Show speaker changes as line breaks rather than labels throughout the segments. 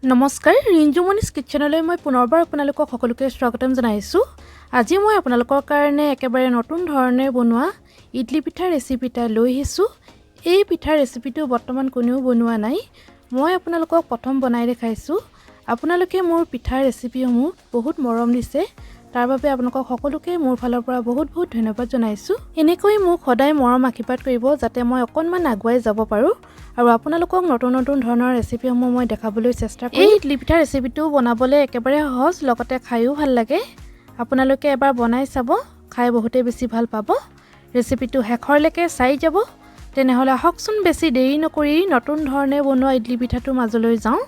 নমস্কাৰ ৰিঞ্জুমনিছ কিচেনলৈ মই পুনৰবাৰ আপোনালোকক সকলোকে স্বাগতম জনাইছোঁ। আজি মই আপোনালোকৰ কাৰণে একেবাৰে নতুন ধৰণে বনোৱা ইডলি পিঠাৰ ৰেচিপি এটা লৈ আহিছোঁ। এই পিঠাৰ ৰেচিপিটো বৰ্তমান কোনেও বনোৱা নাই, মই আপোনালোকক প্ৰথম বনাই দেখাইছোঁ। আপোনালোকে মোৰ পিঠাৰ ৰেচিপিসমূহ বহুত মৰম দিছে, তাৰ বাবে আপোনালোকক সকলোকে মোৰ ফালৰ পৰা বহুত ধন্যবাদ জনাইছোঁ। এনেকৈ মোক সদায় মৰম আশীৰ্বাদ কৰিব যাতে মই অকণমান আগুৱাই যাব পাৰোঁ আৰু আপোনালোকক নতুন ধৰণৰ ৰেচিপিসমূহ মই দেখাবলৈ চেষ্টা কৰিম। এই ইডলি পিঠাৰ ৰেচিপিটো বনাবলৈ একেবাৰে সহজ, লগতে খায়ো ভাল লাগে। আপোনালোকে এবাৰ বনাই চাব, খাই বহুতেই বেছি ভাল পাব। ৰেচিপিটো শেষৰলৈকে চাই যাব। তেনেহ'লে আহকচোন বেছি দেৰি নকৰি নতুন ধৰণে বনোৱা ইডলি পিঠাটোৰ মাজলৈ যাওঁ।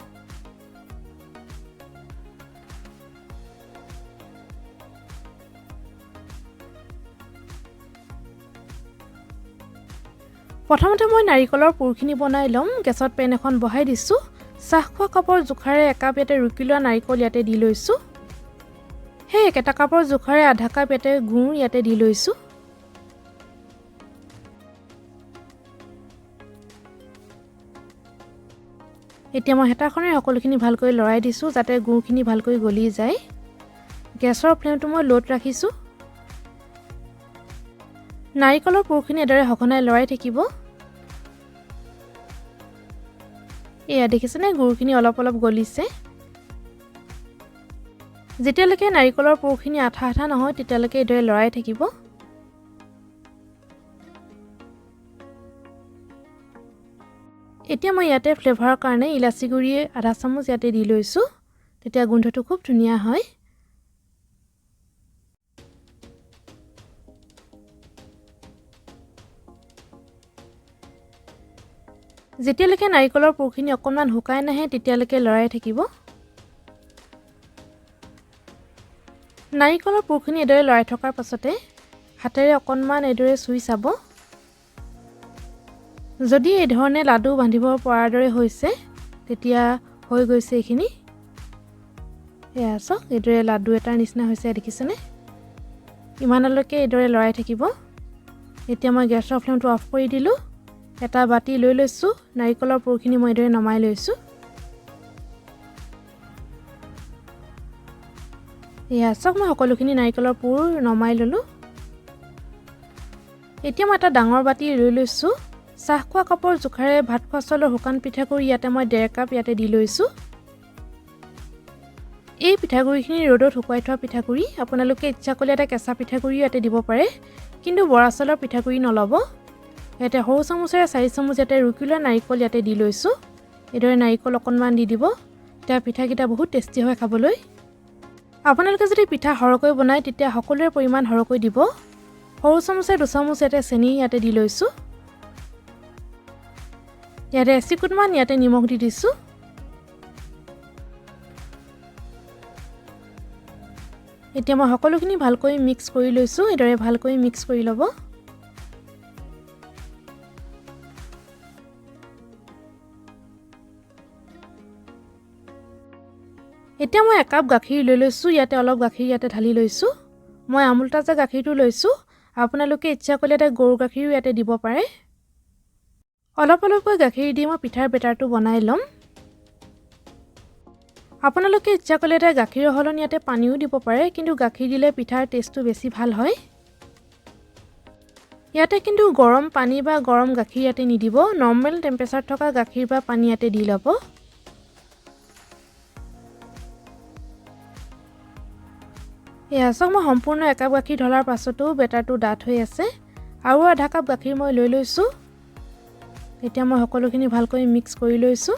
প্ৰথমতে মই নাৰিকলৰ পুৰখিনি বনাই ল'ম। গেছত পেন এখন বহাই দিছোঁ। চাহ খোৱা কাপৰ জোখাৰে একাপ ইয়াতে ৰুকি লোৱা নাৰিকল ইয়াতে দি লৈছোঁ। সেই একেটা কাপৰ জোখাৰে আধা কাপ ইয়াতে গুড় ইয়াতে দি লৈছোঁ। এতিয়া মই হেতাখনে সকলোখিনি ভালকৈ লৰাই দিছোঁ যাতে গুড়খিনি ভালকৈ গলি যায়। গেছৰ ফ্লেমটো মই ল'ত ৰাখিছোঁ। নাৰিকলৰ পুৰখিনি এদৰে সঘনাই লৰাই থাকিব। এয়া দেখিছেনে, গুড়খিনি অলপ গলিছে। যেতিয়ালৈকে নাৰিকলৰ পুৰখিনি আঠা নহয় তেতিয়ালৈকে এদৰে লৰাই থাকিব। এতিয়া মই ইয়াতে ফ্লেভাৰৰ কাৰণে ইলাচি গুড়ি আধা চামুচ ইয়াতে দি লৈছোঁ, তেতিয়া গোন্ধটো খুব ধুনীয়া হয়। যেতিয়ালৈকে নাৰিকলৰ পুৰখিনি অকণমান শুকাই নাহে তেতিয়ালৈকে লৰাই থাকিব। নাৰিকলৰ পুৰখিনি এদৰে লৰাই থকাৰ পাছতে হাতেৰে অকণমান এদৰে চুই চাব। যদি এই ধৰণে লাডু বান্ধিব পৰাৰ দৰে হৈছে তেতিয়া হৈ গৈছে এইখিনি। এয়া চাওক, এইদৰে লাডু এটাৰ নিচিনা হৈছে, দেখিছেনে? ইমানলৈকে এইদৰে লৰাই থাকিব। এতিয়া মই গেছৰ ফ্লেমটো অফ কৰি দিলোঁ। এটা বাতি লৈ লৈছোঁ। নাৰিকলৰ পুৰখিনি মই এইদৰে নমাই লৈছোঁ। এয়া চাওক, মই সকলোখিনি নাৰিকলৰ পুৰ নমাই ল'লোঁ। এতিয়া মই এটা ডাঙৰ বাতি লৈ লৈছোঁ। চাহ খোৱা কাপৰ জোখাৰে ভাত খোৱা চাউলৰ শুকান পিঠাগুড়ি ইয়াতে মই 1.5 কাপ ইয়াতে দি লৈছোঁ। এই পিঠাগুড়িখিনি ৰ'দত শুকুৱাই থোৱা পিঠাগুড়ি। আপোনালোকে ইচ্ছা কৰিলে এটা কেঁচা পিঠাগুড়ি ইয়াতে দিব পাৰে, কিন্তু বৰা চাউলৰ পিঠাগুড়ি নল'ব। ইয়াতে সৰু চামুচেৰে 4 চামুচ ইয়াতে ৰুকি লোৱা নাৰিকল ইয়াতে দি লৈছোঁ। এইদৰে নাৰিকল অকণমান দি দিব, তেতিয়া পিঠাকেইটা বহুত টেষ্টি হয় খাবলৈ। আপোনালোকে যদি পিঠা সৰহকৈ বনায় তেতিয়া সকলোৰে পৰিমাণ সৰহকৈ দিব। সৰু চামুচে 2 চামুচ ইয়াতে চেনি ইয়াতে দি লৈছোঁ। ইয়াতে এচিকুটমান ইয়াতে নিমখ দি দিছোঁ। এতিয়া মই সকলোখিনি ভালকৈ মিক্স কৰি লৈছোঁ। এইদৰে ভালকৈ মিক্স কৰি ল'ব। এতিয়া মই 1 কাপ গাখীৰ লৈ লৈছোঁ। ইয়াতে অলপ গাখীৰ ইয়াতে ঢালি লৈছোঁ। মই আমুল তাজা গাখীৰটো লৈছোঁ। আপোনালোকে ইচ্ছা কৰিলে ইয়াতে গৰু গাখীৰো ইয়াতে দিব পাৰে। অলপকৈ গাখীৰ দি মই পিঠাৰ বেটাৰটো বনাই ল'ম। আপোনালোকে ইচ্ছা কৰিলে ইয়াতে গাখীৰৰ সলনি ইয়াতে পানীও দিব পাৰে, কিন্তু গাখীৰ দিলে পিঠাৰ টেষ্টটো বেছি ভাল হয়। ইয়াতে কিন্তু গৰম পানী বা গৰম গাখীৰ ইয়াতে নিদিব। নৰ্মেল টেম্পাৰেচাৰ থকা গাখীৰ বা পানী ইয়াতে দি ল'ব। এয়া চাওক, মই সম্পূৰ্ণ 1 কাপ গাখীৰ ঢলাৰ পাছতো বেটাৰটো ডাঠ হৈ আছে। আৰু আধা কাপ গাখীৰ মই লৈ লৈছোঁ। এতিয়া মই সকলোখিনি ভালকৈ মিক্স কৰি লৈছোঁ।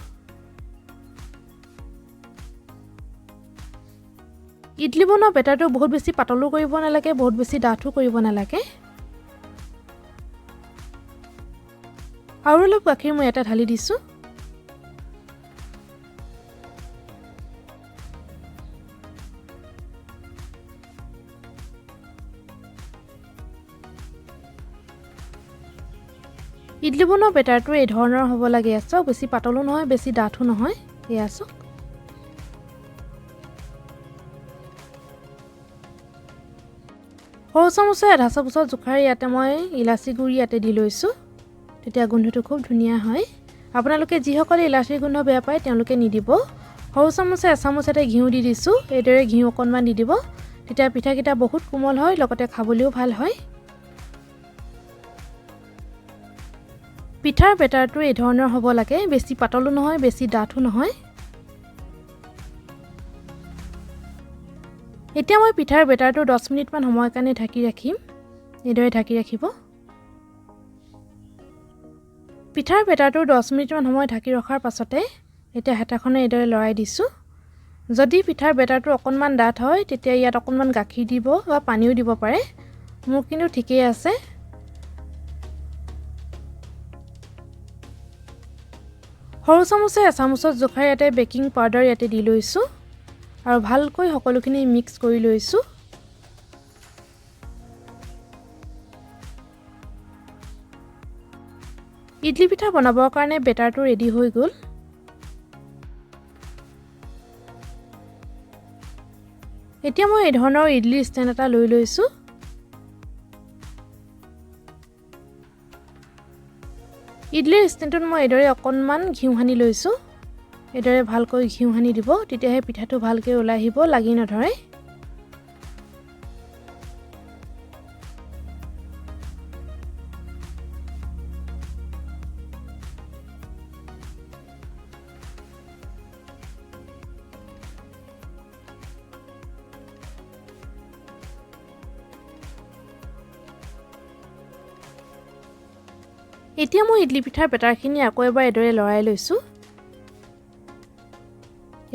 ইডলি বনোৱা বেটাৰটো বহুত বেছি পাতলো কৰিব নালাগে, বহুত বেছি ডাঠো কৰিব নালাগে। আৰু অলপ গাখীৰ মই ইয়াতে ঢালি দিছোঁ। ইডলি বনোৱা বেটাৰটো এই ধৰণৰ হ'ব লাগে। চাওক, বেছি পাতলো নহয়, বেছি ডাঠো নহয়। এয়া চাওক। সৰু চামুচে আধা চামুচৰ জোখাৰে ইয়াতে মই ইলাচি গুড়ি ইয়াতে দি লৈছোঁ, তেতিয়া গোন্ধটো খুব ধুনীয়া হয়। আপোনালোকে যিসকলে ইলাচিৰ গোন্ধ বেয়া পায় তেওঁলোকে নিদিব। সৰু চামুচে এচামুচ এটা ঘিউ দি দিছোঁ। এইদৰে ঘিউ অকণমান দি দিব, তেতিয়া পিঠাকেইটা বহুত কোমল হয়, লগতে খাবলৈও ভাল হয়। পিঠাৰ বেটাৰটো এই ধৰণৰ হ'ব লাগে, বেছি পাতলো নহয়, বেছি ডাঠো নহয়। এতিয়া মই পিঠাৰ বেটাৰটো 10 মিনিটমান সময়ৰ কাৰণে ঢাকি ৰাখিম। এইদৰে ঢাকি ৰাখিব। পিঠাৰ বেটাৰটো 10 মিনিটমান সময় ঢাকি ৰখাৰ পাছতে এতিয়া হেতাখনে এইদৰে লৰাই দিছোঁ। যদি পিঠাৰ বেটাৰটো অকণমান ডাঠ হয়, তেতিয়া ইয়াত অকণমান গাখীৰ দিব বা পানীও দিব পাৰে। মোৰ কিন্তু ঠিকেই আছে। সৰু চামুচে এচামুচত জোখাৰে ইয়াতে বেকিং পাউডাৰ ইয়াতে দি লৈছোঁ আৰু ভালকৈ সকলোখিনি মিক্স কৰি লৈছোঁ। ইডলি পিঠা বনাবৰ কাৰণে বেটাৰটো ৰেডি হৈ গ'ল। এতিয়া মই এই ধৰণৰ ইডলি ষ্টেণ্ড এটা লৈ লৈছোঁ। ইডলিৰ ষ্টেণ্ডটোত মই এইদৰে অকণমান ঘিউ সানি লৈছোঁ। এইদৰে ভালকৈ ঘিউ সানি দিব, তেতিয়াহে পিঠাটো ভালকৈ ওলাই আহিব, লাগি নধৰে। এতিয়া মই ইডলি পিঠাৰ বেটাৰখিনি আকৌ এবাৰ এইদৰে লৰাই লৈছোঁ।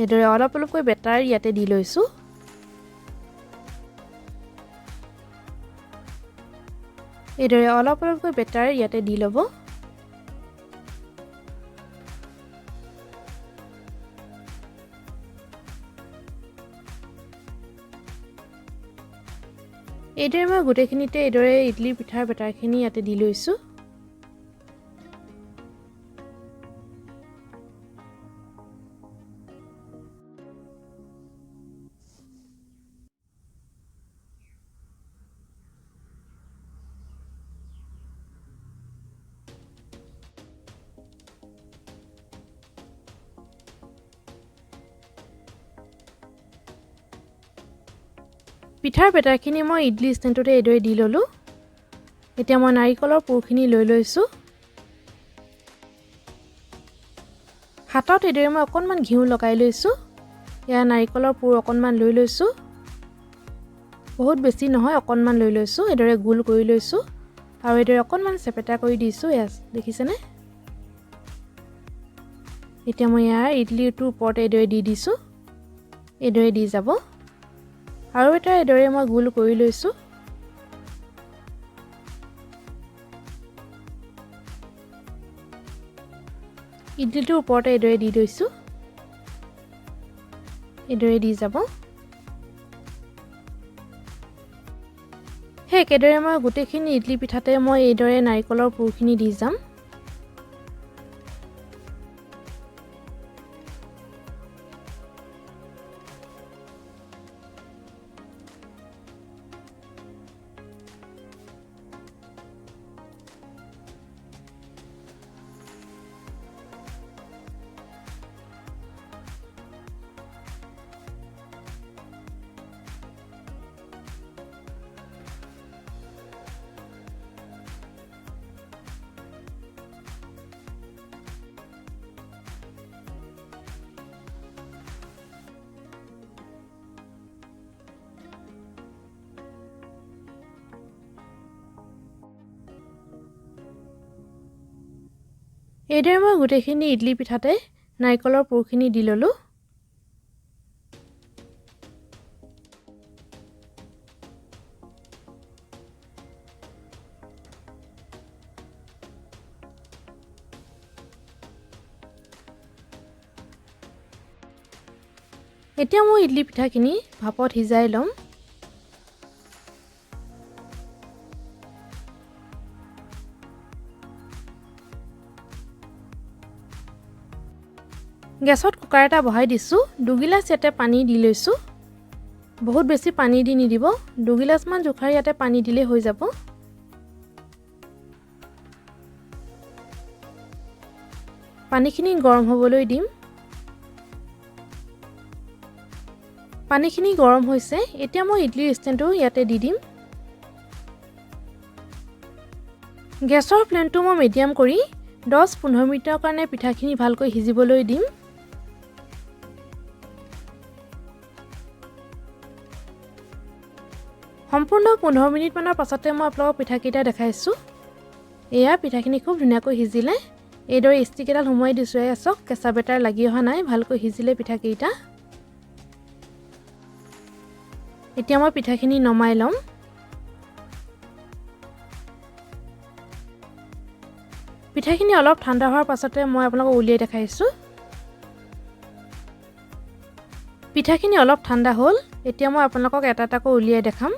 এইদৰে অলপ অলপকৈ বেটাৰ ইয়াতে দি লৈছোঁ। এইদৰে অলপ অলপকৈ বেটাৰ ইয়াতে দি ল'ব। এইদৰে মই গোটেইখিনিতে এইদৰে ইডলি পিঠাৰ বেটাৰখিনি ইয়াতে দি লৈছোঁ। পিঠাৰ বেটাৰখিনি মই ইডলি ষ্টেণ্ডটোতে এইদৰে দি ল'লোঁ। এতিয়া মই নাৰিকলৰ পুৰখিনি লৈ লৈছোঁ। হাতত এইদৰে মই অকণমান ঘিউ লগাই লৈছোঁ। এয়া নাৰিকলৰ পুৰ অকণমান লৈ লৈছোঁ। বহুত বেছি নহয়, অকণমান লৈ লৈছোঁ। এইদৰে গোল কৰি লৈছোঁ আৰু এইদৰে অকণমান চেপেটা কৰি দিছোঁ। এয়া দেখিছেনে? এতিয়া মই ইয়াৰ ইডলিটোৰ ওপৰতে এইদৰে দি দিছোঁ। এইদৰে দি যাব আৰু এটা এইদৰে মই গোল কৰি লৈছোঁ। ইডলিটোৰ ওপৰতে এইদৰে দি লৈছোঁ। এইদৰে দি যাব। সেই একেদৰে মই গোটেইখিনি ইডলি পিঠাতে মই এইদৰে নাৰিকলৰ পুৰখিনি দি যাম। এইদৰে মই গোটেইখিনি ইডলি পিঠাতে নাৰিকলৰ পুৰখিনি দি ল'লোঁ। এতিয়া মই ইডলি পিঠাখিনি ভাপত সিজাই ল'ম। গেছত কুকাৰ এটা বহাই দিছোঁ। 2 গিলাচ ইয়াতে পানী দি লৈছোঁ। বহুত বেছি পানী দি নিদিব, 2 গিলাচমান জোখাৰে ইয়াতে পানী দিলে হৈ যাব। পানীখিনি গৰম হ'বলৈ দিম। পানীখিনি গৰম হৈছে এতিয়া মই ইডলিৰ ষ্টেণ্ডটো ইয়াতে দি দিম গেছৰ ফ্লেমটো মই মিডিয়াম কৰি 10-15 মিনিটৰ কাৰণে পিঠাখিনি ভালকৈ সিজিবলৈ দিম সম্পূৰ্ণ 15 মিনিট মানৰ পাছতে মই আপোনালোকক পিঠাকেইটা দেখাইছো এয়া পিঠাখিনি খুব ধুনীয়াকৈ সিজিলে এইদৰে ষ্টিক এডাল সোমোৱাই দিছো এছক কেঁচা বেটাৰ লাগি অহা নাই ভালকৈ সিজিলে পিঠাকেইটা এতিয়া মই পিঠাখিনি নমাই লম পিঠাখিনি অলপ ঠাণ্ডা হোৱাৰ পাছতে মই আপোনালোকক উলিয়াই দেখাইছো পিঠাখিনি অলপ ঠাণ্ডা হ'ল এতিয়া মই আপোনালোকক এটা এটাকৈ উলিয়াই দেখাম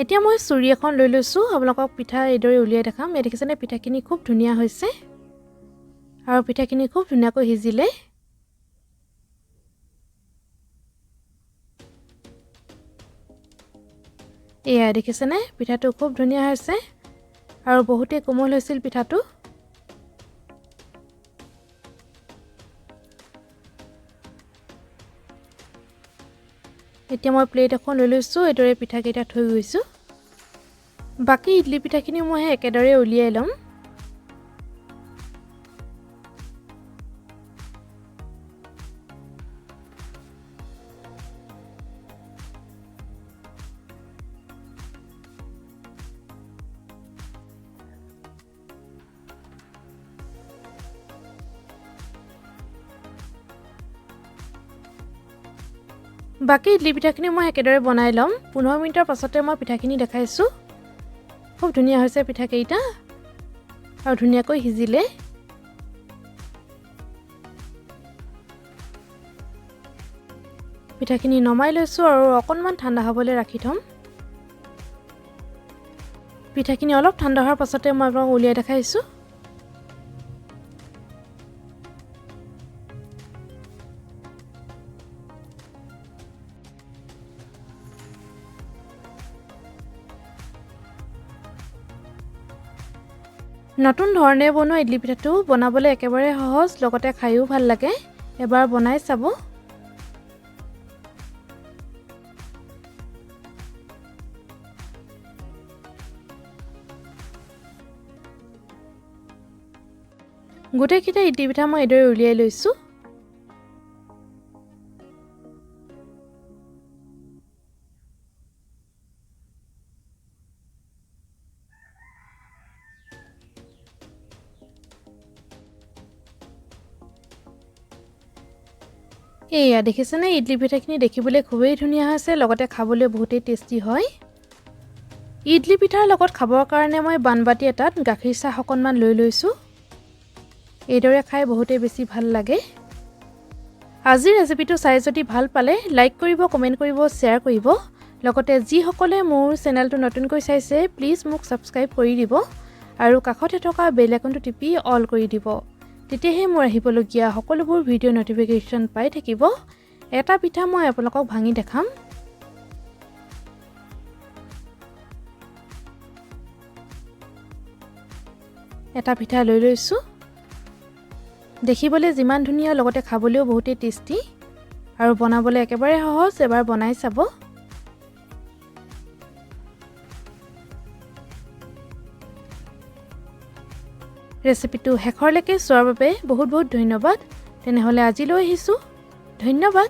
এতিয়া মই চুৰি এখন লৈ লৈছো আপোনালোকক পিঠা এইদৰে উলিয়াই দেখাম এই দেখিছেনে পিঠাখিনি খুব ধুনীয়া হৈছে আৰু পিঠাখিনি খুব ধুনীয়াকৈ সিজিলে এয়া দেখিছেনে পিঠাটো খুব ধুনীয়া হৈছে আৰু বহুতে কোমল হৈছিল পিঠাটো এতিয়া মই প্লেট এখন লৈ লৈছো এইদৰে পিঠাকেইটা থৈ গৈছো বাকি ইডলি পিঠাখিনি মই একেদৰে উলিয়াই লম বাকি ইডলি পিঠাখিনি মই একেদৰে বনাই লম 15 মিনিটৰ পাছতে মই পিঠাখিনি দেখাইছো খুব ধুনীয়া হৈছে পিঠাকেইটা আৰু ধুনীয়াকৈ সিজিলে পিঠাখিনি নমাই লৈছো আৰু অকণমান ঠাণ্ডা হ'বলৈ ৰাখি থম পিঠাখিনি অলপ ঠাণ্ডা হোৱাৰ পাছতে মই আপোনাক উলিয়াই দেখাইছো নতুন ধৰণে বনোৱা ইডলি পিঠাটো বনাবলৈ একেবাৰে সহজ লগতে খাইও ভাল লাগে এবাৰ বনাই চাব গোটেইকেইটা ইডলি পিঠা মই এইদৰে উলিয়াই লৈছো এয়া দেখিছেনে ইডলি পিঠাখিনি দেখিবলৈ খুবেই ধুনীয়া হৈছে লগতে খাবলৈ বহুতেই টেষ্টি হয় ইডলি পিঠাৰ লগত খাবৰ কাৰণে মই বানবাটি এটাত গাখীৰ চাহ অকণমান লৈ লৈছো এইদৰে খাই বহুতেই বেছি ভাল লাগে আজিৰ ৰেচিপিটো চাই যদি ভাল পালে লাইক কৰিব কমেন্ট কৰিব শ্বেয়াৰ কৰিব লগতে যিসকলে মোৰ চেনেলটো নতুনকৈ চাইছে প্লিজ মোক সাবস্ক্ৰাইব কৰি দিব আৰু কাষতে থকা বেল আইকনটো টিপি অল কৰি দিব তেতিয়াহে মোৰ আহিবলগীয়া সকলোবোৰ ভিডিও নটিফিকেশন পাই থাকিব এটা পিঠা মই আপোনালোকক ভাঙি দেখাম এটা পিঠা লৈ লৈছো দেখিবলৈ যিমান ধুনীয়া লগতে খাবলৈও বহুতেই টেষ্টি আৰু বনাবলৈ একেবাৰে সহজ এবাৰ বনাই চাব ৰেচিপিটো শেষৰলৈকে চোৱাৰ বাবে বহুত বহুত ধন্যবাদ তেনেহলে আজিলৈ আহিছো ধন্যবাদ